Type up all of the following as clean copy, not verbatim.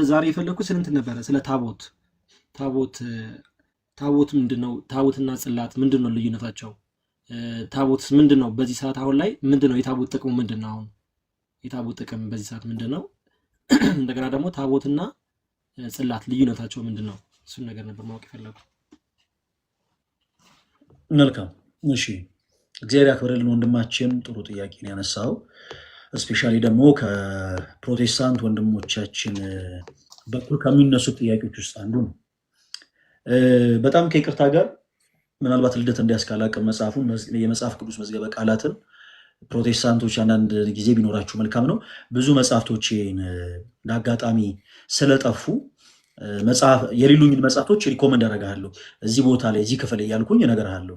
ዛሬ የፈለኩት ስለ እንትን ነበረ፣ ስለ ታቦት ታቦት ታቦት ምንድነው? ታቦትና ጽላት ምንድነው ልዩነታቸው? ታቦትስ ምንድነው? በዚህ ሰዓት አሁን ላይ ምንድነው የታቦት ጥቅሙ ምንድነው? አሁን የታቦት ጥቅም በዚህ ሰዓት ምንድነው? እንደገና ደግሞ ታቦትና ጽላት ልዩነታቸው ምንድነው? እሱን ነገር ነበር ማወቅ የፈለኩት። መልካም እሺ፣ እግዚአብሔር ያክብርልን ወንድማችን። ጥሩ ጥያቄ ነው ያነሳው። እስፔሻሊ ደግሞ ከፕሮቴስታንት ወንድሞቻችን በኩል ከሚነሱ ጥያቄዎች ውስጥ አንዱ ነው። በጣም ከይቅርታ ጋር ምናልባት ልደት እንዲያስካላቅም መጽሐፉን የመጽሐፍ ቅዱስ መዝገበ ቃላትን ፕሮቴስታንቶች አንዳንድ ጊዜ ቢኖራችሁ መልካም ነው። ብዙ መጽሐፍቶችን አጋጣሚ ስለጠፉ የሌሉኝን መጽሐፍቶች ሪኮመንድ አደርግሃለሁ እዚህ ቦታ ላይ እዚህ ክፍል እያልኩኝ እነግርሃለሁ።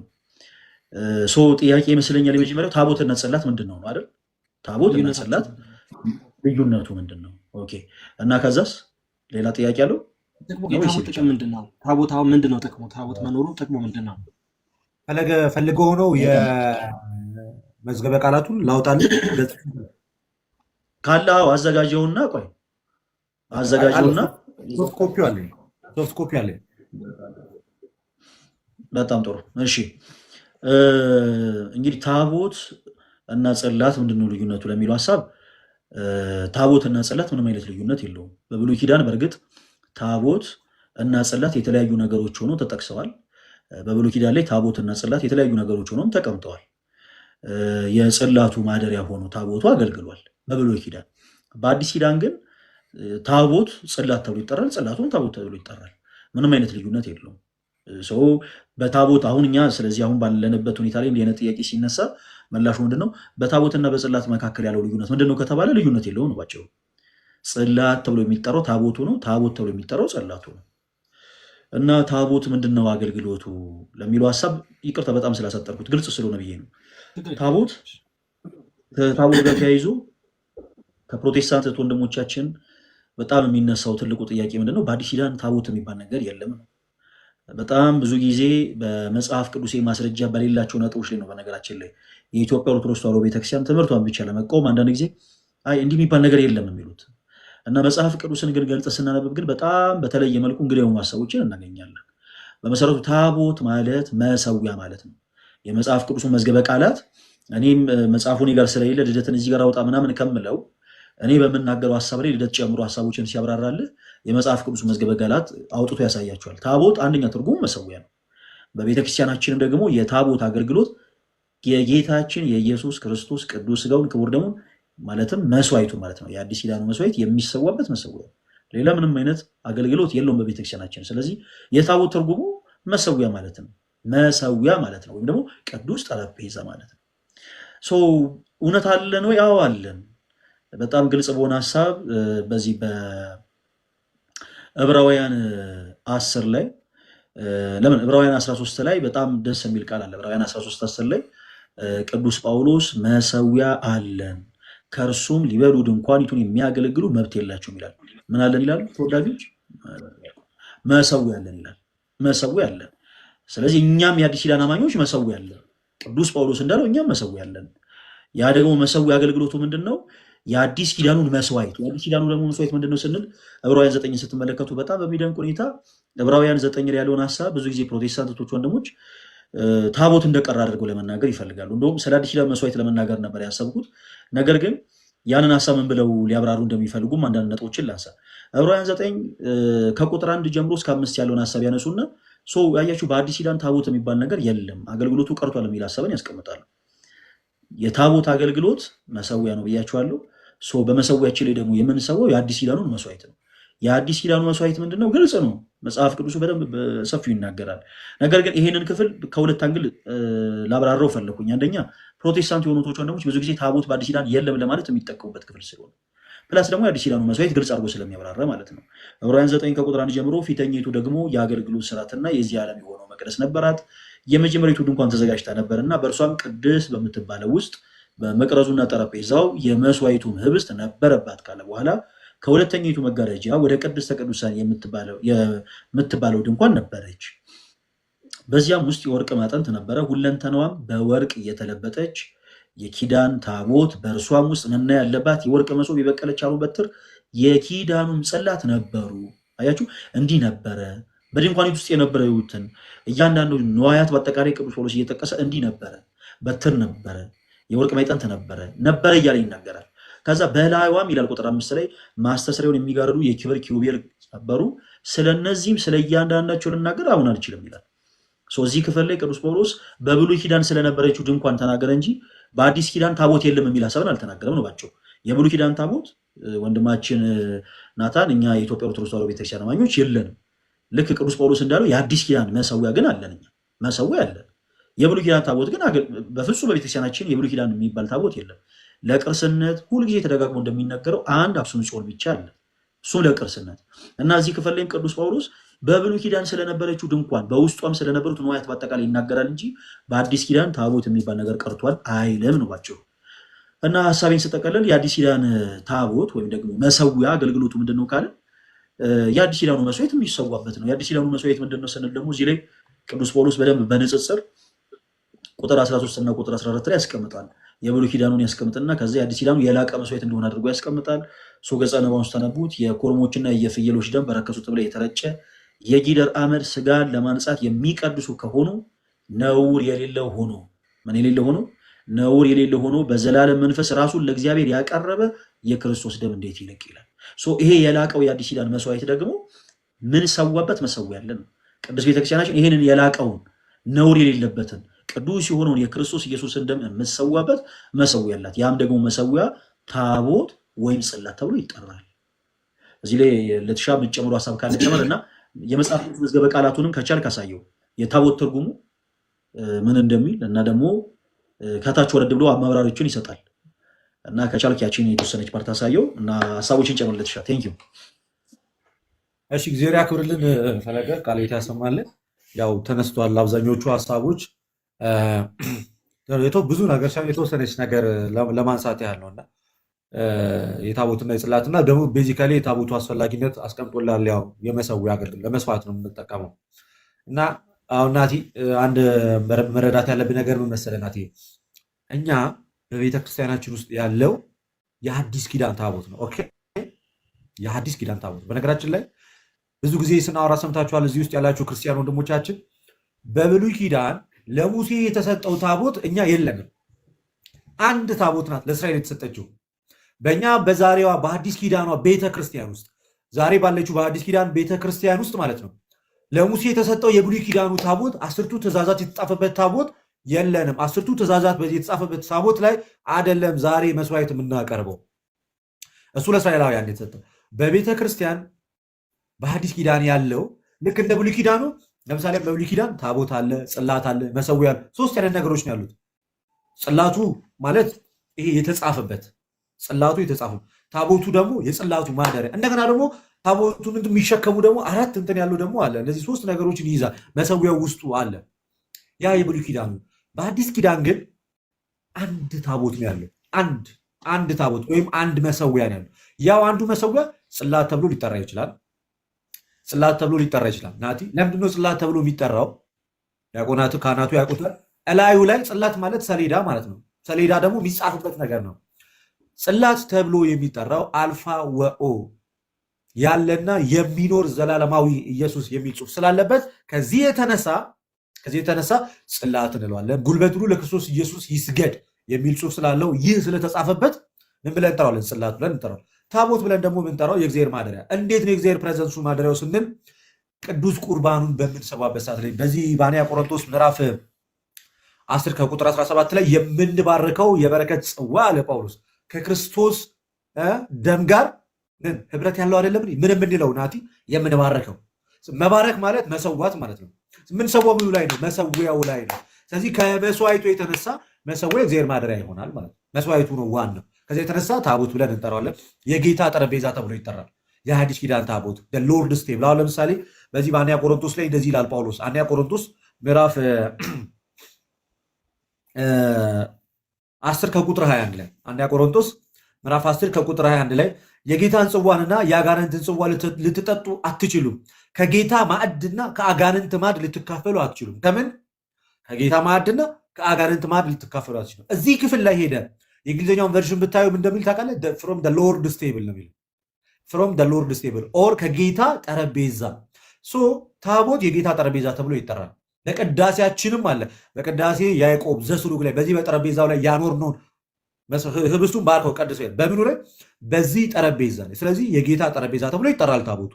ጥያቄ ይመስለኛል የመጀመሪያው ታቦትና ጽላት ምንድን ነው አይደል? ታቦት እና ጽላት ልዩነቱ ምንድን ነው? ኦኬ። እና ከዛስ ሌላ ጥያቄ አለው? የታቦት ጥቅም ምንድን ነው? ታቦት አሁን ምንድን ነው ጥቅሙ? ታቦት መኖሩ ጥቅሙ ምንድን ነው? ፈልገው ነው የመዝገበ ቃላቱን ላውጣልህ ካለ አዘጋጀውና ቆይ አዘጋጀውና ሶፍት ኮፒ አለ። በጣም ጥሩ እሺ። እንግዲህ ታቦት እና ጽላት ምንድነው ልዩነቱ ለሚለው ሀሳብ ታቦት እና ጽላት ምንም አይነት ልዩነት የለውም። በብሉይ ኪዳን በእርግጥ ታቦት እና ጽላት የተለያዩ ነገሮች ሆነው ተጠቅሰዋል። በብሉይ ኪዳን ላይ ታቦት እና ጽላት የተለያዩ ነገሮች ሆነው ተቀምጠዋል። የጽላቱ ማደሪያ ሆኖ ታቦቱ አገልግሏል በብሉይ ኪዳን። በአዲስ ኪዳን ግን ታቦት ጽላት ተብሎ ይጠራል፣ ጽላቱን ታቦት ተብሎ ይጠራል። ምንም አይነት ልዩነት የለውም። በታቦት አሁን እኛ ስለዚህ አሁን ባለንበት ሁኔታ ላይ እንዲህ አይነት ጥያቄ ሲነሳ መላሹ ምንድነው? በታቦትና በጽላት መካከል ያለው ልዩነት ምንድነው ከተባለ ልዩነት የለውም ነው ባጭሩ። ጽላት ተብሎ የሚጠራው ታቦቱ ነው፣ ታቦት ተብሎ የሚጠራው ጽላቱ ነው። እና ታቦት ምንድነው አገልግሎቱ ለሚለው ሀሳብ ይቅርታ በጣም ስላሳጠርኩት ግልጽ ስለሆነ ብዬ ነው። ታቦት ጋር ተያይዞ ከፕሮቴስታንት ወንድሞቻችን በጣም የሚነሳው ትልቁ ጥያቄ ምንድነው? በአዲስ ኪዳን ታቦት የሚባል ነገር የለም ነው። በጣም ብዙ ጊዜ በመጽሐፍ ቅዱስ ማስረጃ በሌላቸው ነጥቦች ላይ ነው። በነገራችን ላይ የኢትዮጵያ ኦርቶዶክስ ተዋሕዶ ቤተክርስቲያን ትምህርቷን ብቻ ለመቃወም አንዳንድ ጊዜ እንዲህ የሚባል ነገር የለም የሚሉት እና መጽሐፍ ቅዱስን ግን ገልጠ ስናነብብ ግን በጣም በተለየ መልኩ እንግዲህ የሆኑ ሀሳቦችን እናገኛለን። በመሰረቱ ታቦት ማለት መሰዊያ ማለት ነው። የመጽሐፍ ቅዱስን መዝገበ ቃላት እኔም መጽሐፉን ጋር ስለሌለ ልደትን እዚህ ጋር አውጣ ምናምን ከምለው እኔ በምናገረው ሀሳብ ላይ ልደት ጨምሮ ሀሳቦችን ሲያብራራልህ የመጽሐፍ ቅዱስ መዝገበ ቃላት አውጥቶ ያሳያቸዋል። ታቦት አንደኛ ትርጉሙ መሰዊያ ነው። በቤተክርስቲያናችንም ደግሞ የታቦት አገልግሎት የጌታችን የኢየሱስ ክርስቶስ ቅዱስ ሥጋውን ክቡር ደሙን ማለትም መስዋዕቱ ማለት ነው። የአዲስ ኪዳኑ መስዋዕት የሚሰዋበት መሰዊያ፣ ሌላ ምንም አይነት አገልግሎት የለውም በቤተክርስቲያናችን። ስለዚህ የታቦት ትርጉሙ መሰዊያ ማለት ነው። መሰዊያ ማለት ነው፣ ወይም ደግሞ ቅዱስ ጠረጴዛ ማለት ነው። እውነት አለን ወይ? አዎ አለን። በጣም ግልጽ በሆነ ሀሳብ በዚህ በዕብራውያን 10 ላይ ለምን ዕብራውያን 13 ላይ በጣም ደስ የሚል ቃል አለ። ዕብራውያን 13:10 ላይ ቅዱስ ጳውሎስ መሰዊያ አለን ከእርሱም ሊበሉ ድንኳኒቱን የሚያገለግሉ መብት የላቸውም ይላል። ምን አለን ይላሉ ተወዳጆች? መሰዊያ አለን ይላል። መሰዊያ አለን። ስለዚህ እኛም የአዲስ ኪዳን አማኞች መሰዊያ አለን። ቅዱስ ጳውሎስ እንዳለው እኛም መሰዊያ አለን። ያ ደግሞ መሰዊያ አገልግሎቱ ምንድን ነው? የአዲስ ኪዳኑን መስዋዕት። የአዲስ ኪዳኑ ደግሞ መስዋዕት ምንድን ነው ስንል ዕብራውያን 9 ስትመለከቱ በጣም በሚደንቅ ሁኔታ ዕብራውያን 9 ላይ ያለውን ሀሳብ ብዙ ጊዜ ፕሮቴስታንቶች ወንድሞች ታቦት እንደቀረ አድርገው ለመናገር ይፈልጋሉ። እንደውም ስለ አዲስ ኪዳን መስዋዕት ለመናገር ነበር ያሰብኩት። ነገር ግን ያንን ሀሳብ ምን ብለው ሊያብራሩ እንደሚፈልጉም አንዳንድ ነጥቦችን ላንሳ። ዕብራውያን 9 ከቁጥር 1 ጀምሮ እስከ 5 ያለውን ሀሳብ ያነሱና ያያችሁ በአዲስ ኪዳን ታቦት የሚባል ነገር የለም፣ አገልግሎቱ ቀርቷል የሚል ሀሳብን ያስቀምጣሉ። የታቦት አገልግሎት መሰዊያ ነው ብያችኋለሁ። በመሰዊያችን ላይ ደግሞ የምንሰዋው የአዲስ ኪዳኑን መስዋዕት ነው። የአዲስ ኪዳኑ መስዋዕት ምንድነው? ግልጽ ነው። መጽሐፍ ቅዱሱ በደንብ በሰፊው ይናገራል። ነገር ግን ይሄንን ክፍል ከሁለት አንግል ላብራራው ፈለኩኝ። አንደኛ ፕሮቴስታንት የሆኑቶች ወንድሞች ብዙ ጊዜ ታቦት በአዲስ ኪዳን የለም ለማለት የሚጠቀሙበት ክፍል ስለሆነ፣ ፕላስ ደግሞ የአዲስ ኪዳኑ መስዋዕት ግልጽ አድርጎ ስለሚያብራራ ማለት ነው። ዕብራውያን 9 ከቁጥር 1 ጀምሮ ፊተኛይቱ ደግሞ የአገልግሎት ስርዓትና የዚህ ዓለም የሆነው መቅደስ ነበራት። የመጀመሪያዊቱ ድንኳን ተዘጋጅታ ነበርና በእርሷም ቅድስት በምትባለው ውስጥ በመቅረዙና ጠረጴዛው የመስዋዕቱም ህብስት ነበረባት ካለ በኋላ ከሁለተኛይቱ መጋረጃ ወደ ቅድስተ ቅዱሳን የምትባለው ድንኳን ነበረች። በዚያም ውስጥ የወርቅ ማጠንት ነበረ። ሁለንተናዋም በወርቅ እየተለበጠች የኪዳን ታቦት በእርሷም ውስጥ መና ያለባት የወርቅ መሶብ የበቀለች አሉ በትር የኪዳኑም ጽላት ነበሩ። አያችሁ፣ እንዲህ ነበረ። በድንኳኒት ውስጥ የነበረውትን እያንዳንዱ ንዋያት በአጠቃላይ ቅዱስ ጳውሎስ እየጠቀሰ እንዲህ ነበረ፣ በትር ነበረ፣ የወርቅ ማዕጠንት ነበረ እያለ ይናገራል። ከዛ በላይዋም ይላል ቁጥር 5 ላይ ማስተስሪያውን የሚጋርዱ የክብር ኪሩቤል ነበሩ። ስለነዚህም ስለ እያንዳንዳቸው ልናገር አሁን አልችልም ይላል። እዚህ ክፍል ላይ ቅዱስ ጳውሎስ በብሉይ ኪዳን ስለነበረችው ድንኳን ተናገረ እንጂ በአዲስ ኪዳን ታቦት የለም የሚል ሀሳብን አልተናገረም ነው ባቸው። የብሉይ ኪዳን ታቦት ወንድማችን ናታን፣ እኛ የኢትዮጵያ ኦርቶዶክስ ተዋሕዶ ቤተክርስቲያን አማኞች የለንም። ልክ ቅዱስ ጳውሎስ እንዳለው የአዲስ ኪዳን መሰዊያ ግን አለን። እኛ መሰዊያ አለን። የብሉይ ኪዳን ታቦት ግን በፍጹም በቤተክርስቲያናችን የብሉይ ኪዳን የሚባል ታቦት የለም። ለቅርስነት ሁልጊዜ ተደጋግሞ እንደሚነገረው አንድ አክሱም ጽዮን ብቻ አለ። እሱም ለቅርስነት እና እዚህ ክፍል ላይም ቅዱስ ጳውሎስ በብሉይ ኪዳን ስለነበረችው ድንኳን በውስጧም ስለነበሩት ንዋያት በአጠቃላይ ይናገራል እንጂ በአዲስ ኪዳን ታቦት የሚባል ነገር ቀርቷል አይልም ነው ባጭሩ። እና ሀሳቤን ስጠቀለል የአዲስ ኪዳን ታቦት ወይም ደግሞ መሰዊያ አገልግሎቱ ምንድን ነው ካለ የአዲስ ኪዳኑ መስዋዕት የሚሰዋበት ነው። የአዲስ ኪዳኑ መስዋዕት ምንድን ነው ስንል ደግሞ እዚህ ላይ ቅዱስ ጳውሎስ በደንብ በንጽጽር ቁጥር 13 እና ቁጥር 14 ላይ ያስቀምጣል። የብሉይ ኪዳኑን ያስቀምጥና ከዚ የአዲስ ኪዳኑ የላቀ መስዋዕት እንደሆነ አድርጎ ያስቀምጣል። ገጸ ንባውን ስታነቡት የኮርሞችና የፍየሎች ደም በረከሱት ብላ የተረጨ የጊደር አመድ ስጋን ለማንጻት የሚቀድሱ ከሆኑ ነውር የሌለው ሆኖ ምን የሌለው ሆኖ ነውር የሌለው ሆኖ በዘላለም መንፈስ ራሱን ለእግዚአብሔር ያቀረበ የክርስቶስ ደም እንዴት ይልቅ ይላል። ይሄ የላቀው የአዲስ ኪዳን መስዋዕት ደግሞ ምን ሰዋበት መሰዊያ ያለ ነው። ቅዱስ ቤተክርስቲያናችን ይሄንን የላቀውን ነውር የሌለበትን ቅዱስ የሆነውን የክርስቶስ ኢየሱስን ደም የምትሰዋበት መሰዊያ አላት። ያም ደግሞ መሰዊያ ታቦት ወይም ጽላት ተብሎ ይጠራል። እዚህ ላይ ለትሻ የምትጨምሩ ሀሳብ ካለ ጨምር እና የመጽሐፍ ቅዱስ መዝገበ ቃላቱንም ከቻልክ አሳየው የታቦት ትርጉሙ ምን እንደሚል እና ደግሞ ከታች ወረድ ብሎ ማብራሪያዎችን ይሰጣል እና ከቻልክ ያችን የተወሰነች ፓርት አሳየው እና ሀሳቦችን ጨምር ለትሻ። ቴንክ ዩ። እሺ፣ እግዚአብሔር ያክብርልን። ፈለገ ቃል ያሰማልን። ያው ተነስቷል አብዛኞቹ ሀሳቦች ብዙ ነገር ሳይሆን የተወሰነች ነገር ለማንሳት ያህል ነውና የታቦትና የጽላትና ደግሞ ቤዚካሊ የታቦቱ አስፈላጊነት አስቀምጦላል። ያው የመሰዊያ አገልግሎት ለመስዋዕት ነው የምንጠቀመው እና አሁን ናቲ አንድ መረዳት ያለብን ነገር ምን መሰለህ ናቲ፣ እኛ በቤተክርስቲያናችን ውስጥ ያለው የሐዲስ ኪዳን ታቦት ነው። ኦኬ፣ የሐዲስ ኪዳን ታቦት በነገራችን ላይ ብዙ ጊዜ ስናወራ ሰምታችኋል። እዚህ ውስጥ ያላችሁ ክርስቲያን ወንድሞቻችን በብሉይ ኪዳን ለሙሴ የተሰጠው ታቦት እኛ የለንም። አንድ ታቦት ናት ለእስራኤል የተሰጠችው። በእኛ በዛሬዋ በሐዲስ ኪዳኗ ቤተክርስቲያን ውስጥ ዛሬ ባለችው በሐዲስ ኪዳን ቤተክርስቲያን ውስጥ ማለት ነው ለሙሴ የተሰጠው የብሉይ ኪዳኑ ታቦት 10ቱ ትእዛዛት የተጻፈበት ታቦት የለንም። 10ቱ ትእዛዛት በዚህ የተጻፈበት ታቦት ላይ አይደለም ዛሬ መስዋዕት የምናቀርበው። እሱ ለእስራኤላውያን የተሰጠው። በቤተክርስቲያን በሐዲስ ኪዳን ያለው ልክ እንደ ብሉይ ኪዳኑ ለምሳሌ በብሉይ ኪዳን ታቦት አለ፣ ጽላት አለ፣ መሰዊያ አለ። 3 አይነት ነገሮች ነው ያሉት። ጽላቱ ማለት ይሄ የተጻፈበት ጽላቱ የተጻፈበት፣ ታቦቱ ደግሞ የጽላቱ ማደሪያ፣ እንደገና ደግሞ ታቦቱ ምንድን የሚሸከሙ ደግሞ 4 እንትን ያለው ደግሞ አለ። እነዚህ 3 ነገሮችን ይይዛል። መሰዊያው ውስጡ አለ። ያ የብሉይ ኪዳኑ። በአዲስ ኪዳን ግን አንድ ታቦት ነው ያለው። አንድ ታቦት ወይም አንድ መሰዊያ ነው ያለው። ያው አንዱ መሰዊያ ጽላት ተብሎ ሊጠራ ይችላል። ጽላት ተብሎ ሊጠራ ይችላል። ናቲ ለምንድነው ጽላት ተብሎ የሚጠራው? ዲያቆናቱ ካህናቱ ያውቁታል። እላዩ ላይ ጽላት ማለት ሰሌዳ ማለት ነው። ሰሌዳ ደግሞ የሚጻፍበት ነገር ነው። ጽላት ተብሎ የሚጠራው አልፋ ወኦ ያለና የሚኖር ዘላለማዊ ኢየሱስ የሚል ጽሑፍ ስላለበት ከዚህ የተነሳ ጽላት እንለዋለን። ጉልበት ሁሉ ለክርስቶስ ኢየሱስ ይስገድ የሚል ጽሑፍ ስላለው ይህ ስለተጻፈበት ምን ብለን እንጠራዋለን? ጽላት ብለን እንጠራዋለን። ታቦት ብለን ደግሞ የምንጠራው የእግዚአብሔር ማደሪያ። እንዴት ነው የእግዚአብሔር ፕሬዘንሱ ማደሪያው ስንል ቅዱስ ቁርባኑን በምንሰዋበት ሰዓት ላይ በዚህ በአንያ ቆሮንቶስ ምዕራፍ 10 ከቁጥር 17 ላይ የምንባርከው የበረከት ጽዋ አለ ጳውሎስ ከክርስቶስ ደም ጋር ህብረት ያለው አይደለም። ምን የምንለው ናቲ? የምንባረከው። መባረክ ማለት መሰዋት ማለት ነው። የምንሰዋው ምኑ ላይ ነው? መሰዊያው ላይ ነው። ስለዚህ ከመስዋዕቱ የተነሳ መሰዊያው እግዚአብሔር ማደሪያ ይሆናል ማለት ነው። መስዋዕቱ ነው ዋናው። ከዚህ የተነሳ ታቦት ብለን እንጠራዋለን። የጌታ ጠረጴዛ ተብሎ ይጠራል። የሐዲስ ኪዳን ታቦት ሎርድስ ቴብል። አሁን ለምሳሌ በዚህ በአንያ ቆሮንቶስ ላይ እንደዚህ ይላል ጳውሎስ። አንያ ቆሮንቶስ ምዕራፍ 10 ከቁጥር 21 ላይ አንያ ቆሮንቶስ ምዕራፍ 10 ከቁጥር 21 ላይ የጌታን ጽዋንና የአጋንንትን ጽዋ ልትጠጡ አትችሉም፣ ከጌታ ማዕድና ከአጋንንት ማዕድ ልትካፈሉ አትችሉም። ከምን? ከጌታ ማዕድና ከአጋንንት ማዕድ ልትካፈሉ አትችሉም። እዚህ ክፍል ላይ ሄደ የእንግሊዝኛውን ቨርዥን ብታዩ እንደሚል ታውቃለህ? ፍሮም ሎርድስ ቴብል ነው የሚለው። ፍሮም ደ ሎርድስ ቴብል ኦር ከጌታ ጠረጴዛ። ሶ ታቦት የጌታ ጠረጴዛ ተብሎ ይጠራል። በቅዳሴያችንም አለ። በቅዳሴ ያዕቆብ ዘስሩግ ላይ በዚህ በጠረጴዛው ላይ ያኖርነውን ህብስቱን ባርከው ቀድሰው በምኑ ላይ በዚህ ጠረጴዛ ላይ። ስለዚህ የጌታ ጠረጴዛ ተብሎ ይጠራል ታቦቱ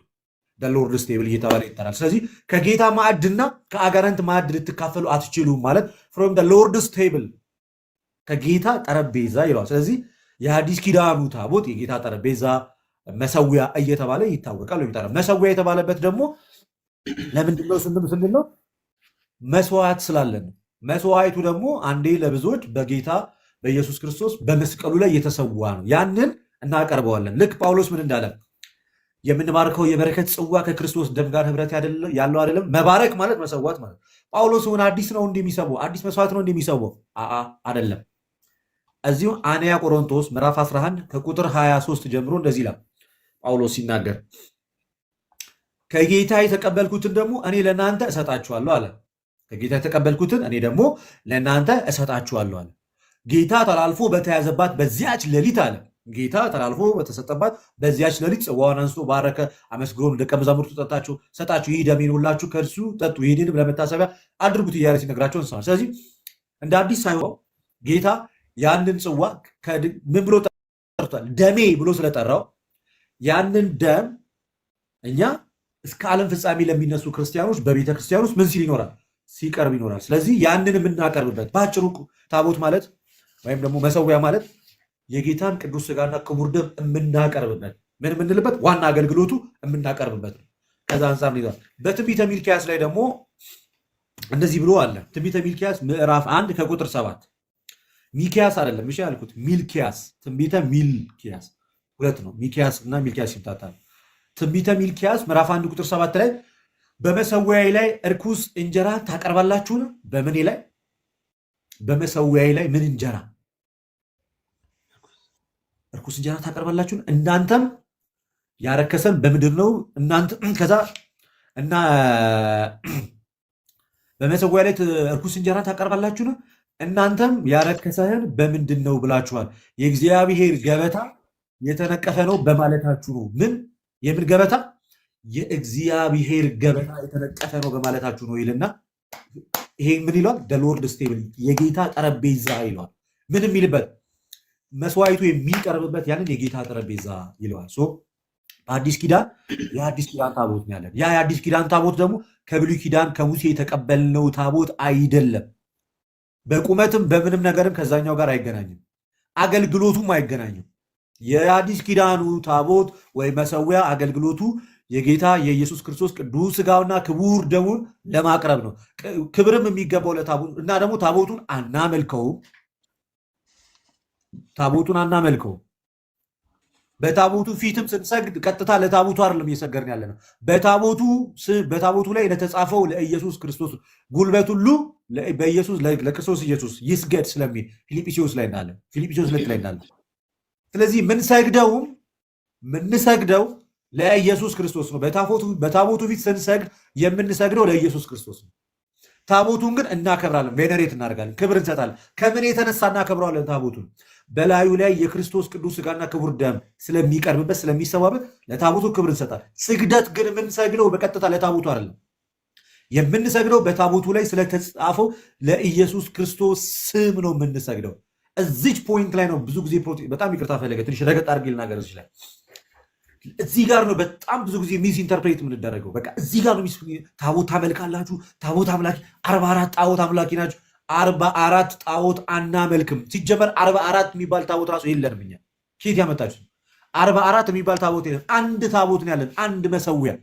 ሎርድስ ቴብል እየተባለ ይጠራል። ስለዚህ ከጌታ ማዕድና ከአጋንንት ማዕድ ልትካፈሉ አትችሉም ማለት ፍሮም ሎርድስ ቴብል ከጌታ ጠረጴዛ ይለዋል። ስለዚህ የሐዲስ ኪዳኑ ታቦት የጌታ ጠረጴዛ መሰዊያ እየተባለ ይታወቃል። መሰዊያ የተባለበት ደግሞ ለምንድነው ስንል ነው መስዋዕት ስላለን። መስዋዕቱ ደግሞ አንዴ ለብዙዎች በጌታ በኢየሱስ ክርስቶስ በመስቀሉ ላይ የተሰዋ ነው። ያንን እናቀርበዋለን። ልክ ጳውሎስ ምን እንዳለ የምንባርከው የበረከት ጽዋ ከክርስቶስ ደም ጋር ህብረት ያለው አይደለም። መባረክ ማለት መሰዋት ማለት። ጳውሎስ ሆነ አዲስ ነው እንደሚሰዋው አዲስ መስዋዕት ነው እንደሚሰዋው አይደለም። እዚሁ አንያ ቆሮንቶስ ምዕራፍ 11 ከቁጥር 23 ጀምሮ እንደዚህ ይላል ጳውሎስ ሲናገር ከጌታ የተቀበልኩትን ደግሞ እኔ ለእናንተ እሰጣችኋለሁ አለ። ከጌታ የተቀበልኩትን እኔ ደግሞ ለእናንተ እሰጣችኋለሁ አለ። ጌታ ተላልፎ በተያዘባት በዚያች ሌሊት አለ ጌታ ተላልፎ በተሰጠባት በዚያች ሌሊት ጽዋውን አንስቶ ባረከ፣ አመስግኖ ደቀ መዛሙርቱ ሰጣችሁ፣ ይህ ደሜ ነው፣ ሁላችሁ ከእርሱ ጠጡ፣ ይህንንም ለመታሰቢያ አድርጉት እያለ ሲነግራቸው እንሰማለን። ስለዚህ እንደ አዲስ ሳይሆን ጌታ ያንን ጽዋ ምን ብሎ ጠርቷል? ደሜ ብሎ ስለጠራው ያንን ደም እኛ እስከ ዓለም ፍጻሜ ለሚነሱ ክርስቲያኖች በቤተ ክርስቲያን ውስጥ ምን ሲል ይኖራል? ሲቀርብ ይኖራል። ስለዚህ ያንን የምናቀርብበት በአጭሩ ታቦት ማለት ወይም ደግሞ መሰዊያ ማለት የጌታን ቅዱስ ስጋና ክቡር ደም የምናቀርብበት ምን የምንልበት ዋና አገልግሎቱ የምናቀርብበት ነው። ከዛ አንጻር ይዟል። በትንቢተ ሚልኪያስ ላይ ደግሞ እንደዚህ ብሎ አለ። ትንቢተ ሚልኪያስ ምዕራፍ 1 ከቁጥር 7 ሚኪያስ አይደለም እሺ ያልኩት ሚልኪያስ፣ ትንቢተ ሚልኪያስ ሁለት ነው። ሚኪያስ እና ሚልኪያስ ይምታታል። ትንቢተ ሚልኪያስ ምዕራፍ 1 ቁጥር 7 ላይ በመሰዊያዬ ላይ እርኩስ እንጀራ ታቀርባላችሁን? በምን ላይ? በመሰዊያዬ ላይ ምን እንጀራ? እርኩስ እንጀራ ታቀርባላችሁን? እናንተም ያረከሰን በምድር ነው። እናንተ ከዛ እና በመሰዊያ ላይ እርኩስ እንጀራ ታቀርባላችሁን? እናንተም ያረከሰህን በምንድን ነው ብላችኋል። የእግዚአብሔር ገበታ የተነቀፈ ነው በማለታችሁ ነው። ምን የምን ገበታ? የእግዚአብሔር ገበታ የተነቀፈ ነው በማለታችሁ ነው ይልና ይሄ ምን ይለዋል? ሎርድስ ቴብል የጌታ ጠረጴዛ ይለዋል። ምን የሚልበት መስዋዕቱ የሚቀርብበት ያንን የጌታ ጠረጴዛ ይለዋል። በአዲስ ኪዳን የአዲስ ኪዳን ታቦት ነው ያለን። ያ የአዲስ ኪዳን ታቦት ደግሞ ከብሉይ ኪዳን ከሙሴ የተቀበልነው ታቦት አይደለም። በቁመትም በምንም ነገርም ከዛኛው ጋር አይገናኝም። አገልግሎቱም አይገናኝም። የአዲስ ኪዳኑ ታቦት ወይ መሰዊያ አገልግሎቱ የጌታ የኢየሱስ ክርስቶስ ቅዱስ ስጋውና ክቡር ደሙን ለማቅረብ ነው። ክብርም የሚገባው ለታቦቱ እና ደግሞ ታቦቱን አናመልከውም። በታቦቱ ፊትም ስንሰግድ ቀጥታ ለታቦቱ አይደለም እየሰገድን ያለ ነው። በታቦቱ ላይ ለተጻፈው ለኢየሱስ ክርስቶስ ጉልበት ሁሉ ለክርስቶስ ኢየሱስ ይስገድ ስለሚል ፊልጵስዩስ ላይ እንዳለ። ስለዚህ ምንሰግደው ለኢየሱስ ክርስቶስ ነው። በታቦቱ ፊት ስንሰግድ የምንሰግደው ለኢየሱስ ክርስቶስ ነው። ታቦቱን ግን እናከብራለን፣ ቬነሬት እናደርጋለን፣ ክብር እንሰጣለን። ከምን የተነሳ እናከብረዋለን? ታቦቱን በላዩ ላይ የክርስቶስ ቅዱስ ስጋና ክቡር ደም ስለሚቀርብበት ስለሚሰዋበት ለታቦቱ ክብር እንሰጣለን። ስግደት ግን የምንሰግደው በቀጥታ ለታቦቱ አይደለም። የምንሰግደው በታቦቱ ላይ ስለተጻፈው ለኢየሱስ ክርስቶስ ስም ነው የምንሰግደው። እዚች ፖይንት ላይ ነው ብዙ ጊዜ በጣም ይቅርታ ፈለገ ትንሽ ረገጥ አድርጌ ልናገር ይችላል። እዚህ ጋር ነው በጣም ብዙ ጊዜ ሚስ ኢንተርፕሬት የምንደረገው። በቃ እዚህ ጋር ነው ታቦት ታመልካላችሁ፣ ታቦት አምላኪ 44 ጣዖት አምላኪ ናቸው። 44 ጣዖት አናመልክም። ሲጀመር 44 የሚባል ታቦት ራሱ የለንም እኛ። ኬት ያመጣችሁ? 44 የሚባል ታቦት የለን። አንድ ታቦት ነው ያለን፣ አንድ መሰዊያ።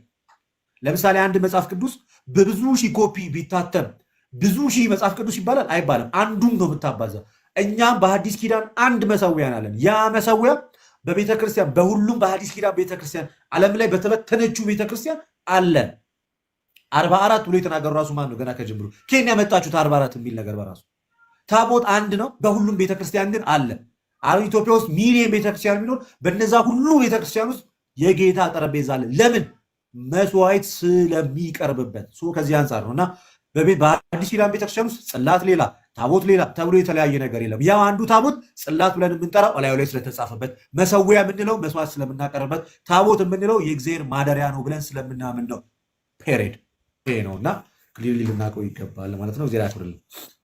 ለምሳሌ አንድ መጽሐፍ ቅዱስ በብዙ ሺህ ኮፒ ቢታተም ብዙ ሺህ መጽሐፍ ቅዱስ ይባላል አይባልም። አንዱም ነው የምታባዛ። እኛም በሐዲስ ኪዳን አንድ መሰዊያ አለን። ያ መሰዊያ በቤተክርስቲያን በሁሉም በሐዲስ ኪዳን ቤተክርስቲያን ዓለም ላይ በተበተነችው ቤተክርስቲያን አለ። 44 ብሎ የተናገሩ ራሱ ማን ነው? ገና ከጀምሩ ኬን ያመጣችሁት 44 የሚል ነገር በራሱ ታቦት አንድ ነው። በሁሉም ቤተክርስቲያን ግን አለ። አሁን ኢትዮጵያ ውስጥ ሚሊዮን ቤተክርስቲያን ቢኖር በነዛ ሁሉ ቤተክርስቲያን ውስጥ የጌታ ጠረጴዛ አለ። ለምን? መስዋዕት ስለሚቀርብበት። ከዚህ አንጻር ነው እና በሐዲስ ኪዳን ቤተክርስቲያን ውስጥ ጽላት ሌላ፣ ታቦት ሌላ ተብሎ የተለያየ ነገር የለም። ያው አንዱ ታቦት ጽላት ብለን የምንጠራው እላዩ ላይ ስለተጻፈበት፣ መሰዊያ የምንለው መስዋዕት ስለምናቀርበት፣ ታቦት የምንለው የእግዚአብሔር ማደሪያ ነው ብለን ስለምናምን ነው። ፔሬድ ይሄ ነው እና ክሊርሊ ልናውቀው ይገባል ማለት ነው። እግዚአብሔር ያክብርልን።